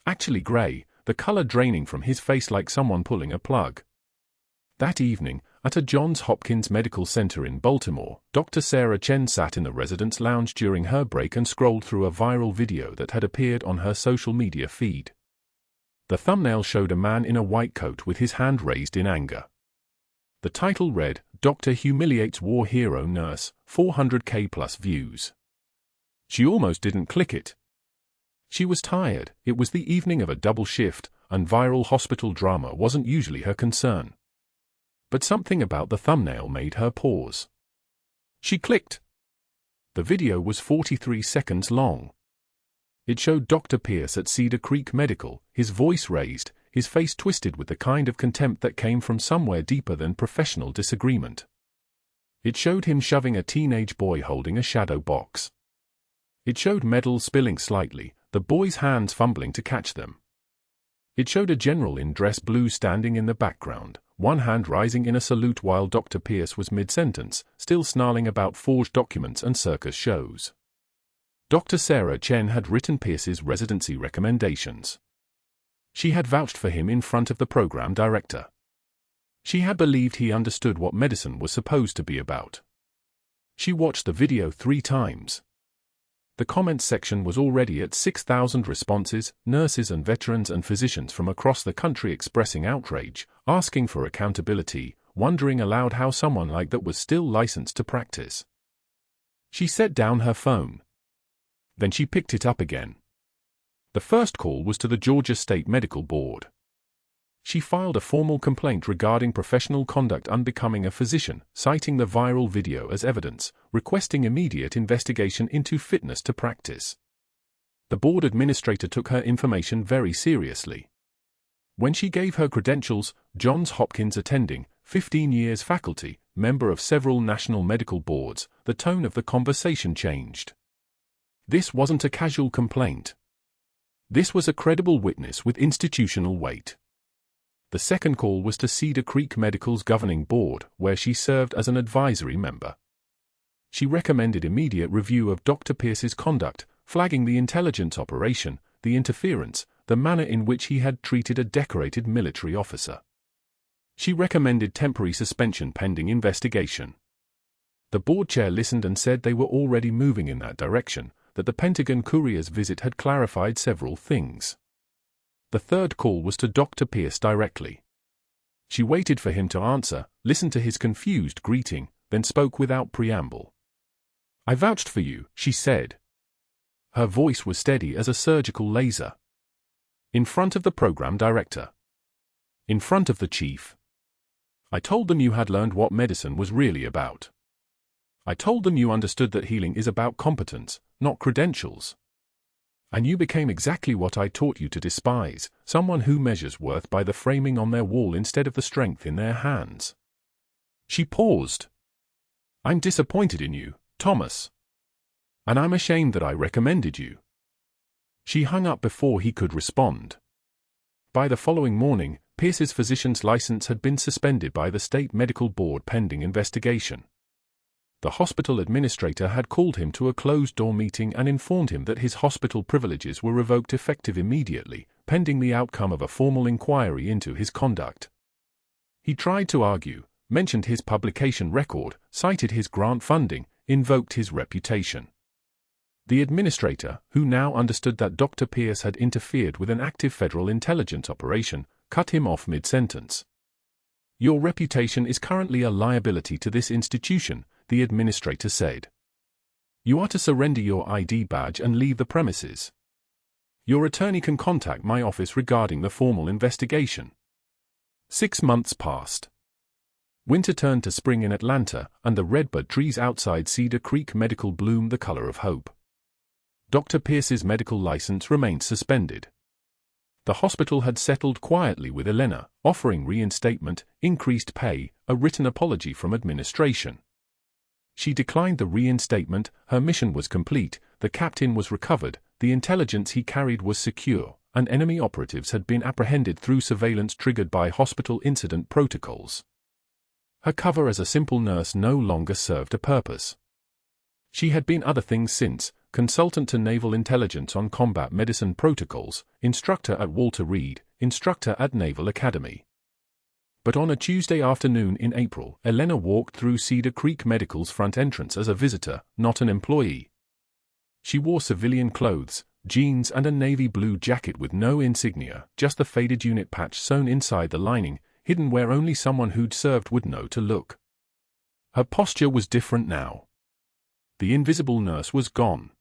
Actually gray, the color draining from his face like someone pulling a plug. That evening, at a Johns Hopkins Medical Center in Baltimore, Dr. Sarah Chen sat in the residence lounge during her break and scrolled through a viral video that had appeared on her social media feed. The thumbnail showed a man in a white coat with his hand raised in anger. The title read, "Doctor Humiliates War Hero Nurse, 400K plus views." She almost didn't click it. She was tired, it was the evening of a double shift, and viral hospital drama wasn't usually her concern. But something about the thumbnail made her pause. She clicked. The video was 43 seconds long. It showed Dr. Pierce at Cedar Creek Medical, his voice raised, his face twisted with the kind of contempt that came from somewhere deeper than professional disagreement. It showed him shoving a teenage boy holding a shadow box. It showed medals spilling slightly, the boy's hands fumbling to catch them. It showed a general in dress blue standing in the background, one hand rising in a salute while Dr. Pierce was mid-sentence, still snarling about forged documents and circus shows. Dr. Sarah Chen had written Pierce's residency recommendations. She had vouched for him in front of the program director. She had believed he understood what medicine was supposed to be about. She watched the video 3 times. The comments section was already at 6,000 responses, nurses and veterans and physicians from across the country expressing outrage, asking for accountability, wondering aloud how someone like that was still licensed to practice. She set down her phone. Then she picked it up again. The first call was to the Georgia State Medical Board. She filed a formal complaint regarding professional conduct unbecoming a physician, citing the viral video as evidence, requesting immediate investigation into fitness to practice. The board administrator took her information very seriously. When she gave her credentials, Johns Hopkins attending, 15 years faculty, member of several national medical boards, the tone of the conversation changed. This wasn't a casual complaint. This was a credible witness with institutional weight. The second call was to Cedar Creek Medical's governing board, where she served as an advisory member. She recommended immediate review of Dr. Pierce's conduct, flagging the intelligence operation, the interference, the manner in which he had treated a decorated military officer. She recommended temporary suspension pending investigation. The board chair listened and said they were already moving in that direction, that the Pentagon courier's visit had clarified several things. The third call was to Dr. Pierce directly. She waited for him to answer, listened to his confused greeting, then spoke without preamble. "I vouched for you," she said. Her voice was steady as a surgical laser. In front of the program director. In front of the chief. I told them you had learned what medicine was really about. I told them you understood that healing is about competence, not credentials. And you became exactly what I taught you to despise, someone who measures worth by the framing on their wall instead of the strength in their hands. She paused. I'm disappointed in you, Thomas. And I'm ashamed that I recommended you. She hung up before he could respond. By the following morning, Pierce's physician's license had been suspended by the state medical board pending investigation. The hospital administrator had called him to a closed-door meeting and informed him that his hospital privileges were revoked effective immediately, pending the outcome of a formal inquiry into his conduct. He tried to argue, mentioned his publication record, cited his grant funding, invoked his reputation. The administrator, who now understood that Dr. Pierce had interfered with an active federal intelligence operation, cut him off mid-sentence. Your reputation is currently a liability to this institution, the administrator said. You are to surrender your ID badge and leave the premises. Your attorney can contact my office regarding the formal investigation. 6 months passed. Winter turned to spring in Atlanta, and the redbud trees outside Cedar Creek Medical bloomed the color of hope. Dr. Pierce's medical license remained suspended. The hospital had settled quietly with Elena, offering reinstatement, increased pay, a written apology from administration. She declined the reinstatement, her mission was complete, the captain was recovered, the intelligence he carried was secure, and enemy operatives had been apprehended through surveillance triggered by hospital incident protocols. Her cover as a simple nurse no longer served a purpose. She had been other things since, consultant to naval intelligence on combat medicine protocols, instructor at Walter Reed, instructor at Naval Academy. But on a Tuesday afternoon in April, Elena walked through Cedar Creek Medical's front entrance as a visitor, not an employee. She wore civilian clothes, jeans and a navy blue jacket with no insignia, just the faded unit patch sewn inside the lining, hidden where only someone who'd served would know to look. Her posture was different now. The invisible nurse was gone.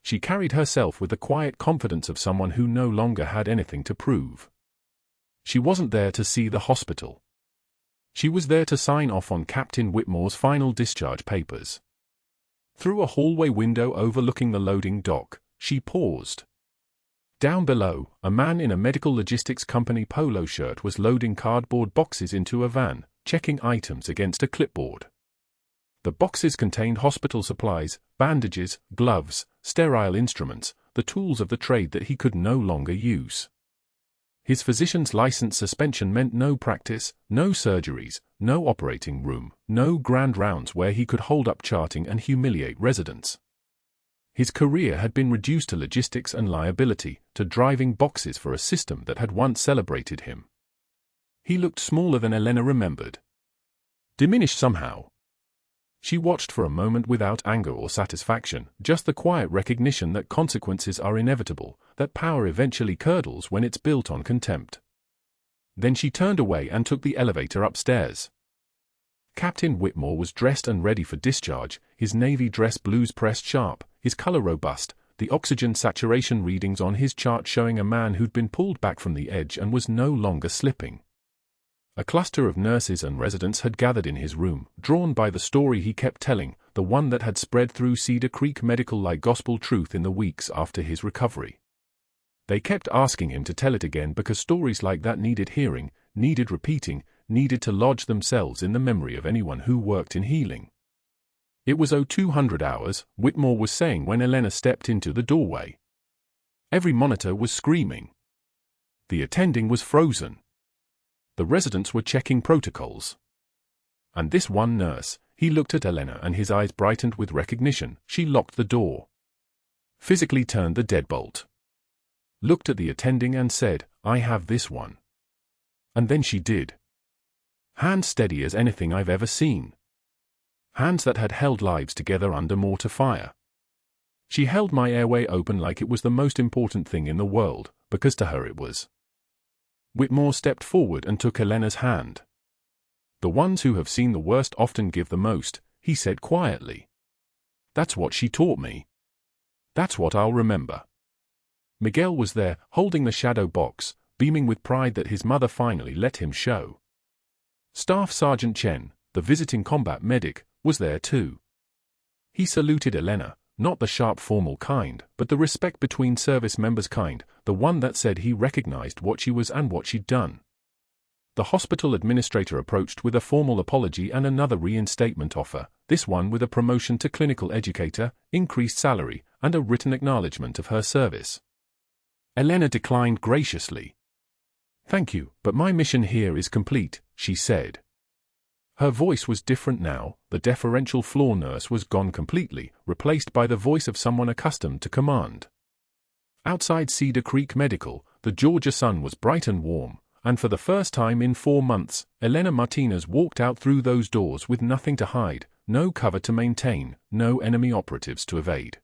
She carried herself with the quiet confidence of someone who no longer had anything to prove. She wasn't there to see the hospital. She was there to sign off on Captain Whitmore's final discharge papers. Through a hallway window overlooking the loading dock, she paused. Down below, a man in a medical logistics company polo shirt was loading cardboard boxes into a van, checking items against a clipboard. The boxes contained hospital supplies, bandages, gloves, sterile instruments, the tools of the trade that he could no longer use. His physician's license suspension meant no practice, no surgeries, no operating room, no grand rounds where he could hold up charting and humiliate residents. His career had been reduced to logistics and liability, to driving boxes for a system that had once celebrated him. He looked smaller than Elena remembered. Diminished somehow. She watched for a moment without anger or satisfaction, just the quiet recognition that consequences are inevitable, that power eventually curdles when it's built on contempt. Then she turned away and took the elevator upstairs. Captain Whitmore was dressed and ready for discharge, his navy dress blues pressed sharp, his color robust, the oxygen saturation readings on his chart showing a man who'd been pulled back from the edge and was no longer slipping. A cluster of nurses and residents had gathered in his room, drawn by the story he kept telling, the one that had spread through Cedar Creek Medical like gospel truth in the weeks after his recovery. They kept asking him to tell it again because stories like that needed hearing, needed repeating, needed to lodge themselves in the memory of anyone who worked in healing. It was 0200 hours, Whitmore was saying when Elena stepped into the doorway. Every monitor was screaming. The attending was frozen. The residents were checking protocols. And this one nurse, he looked at Elena and his eyes brightened with recognition. She locked the door. Physically turned the deadbolt. Looked at the attending and said, "I have this one." And then she did. Hands steady as anything I've ever seen. Hands that had held lives together under mortar fire. She held my airway open like it was the most important thing in the world, because to her it was. Whitmore stepped forward and took Elena's hand. "The ones who have seen the worst often give the most," he said quietly. "That's what she taught me. That's what I'll remember." Miguel was there, holding the shadow box, beaming with pride that his mother finally let him show. Staff Sergeant Chen, the visiting combat medic, was there too. He saluted Elena, not the sharp formal kind, but the respect between service members kind, the one that said he recognized what she was and what she'd done. The hospital administrator approached with a formal apology and another reinstatement offer, this one with a promotion to clinical educator, increased salary, and a written acknowledgement of her service. Elena declined graciously. "Thank you, but my mission here is complete," she said. Her voice was different now, the deferential floor nurse was gone completely, replaced by the voice of someone accustomed to command. Outside Cedar Creek Medical, the Georgia sun was bright and warm, and for the first time in 4 months, Elena Martinez walked out through those doors with nothing to hide, no cover to maintain, no enemy operatives to evade.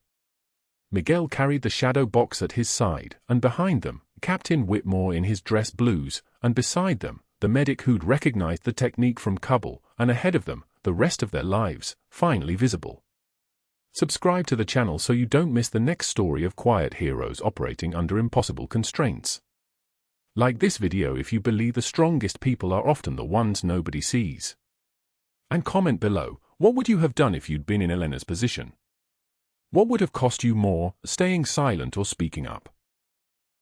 Miguel carried the shadow box at his side, and behind them, Captain Whitmore in his dress blues, and beside them, the medic who'd recognized the technique from Kabul, and ahead of them, the rest of their lives, finally visible. Subscribe to the channel so you don't miss the next story of quiet heroes operating under impossible constraints. Like this video if you believe the strongest people are often the ones nobody sees. And comment below, what would you have done if you'd been in Elena's position? What would have cost you more, staying silent or speaking up?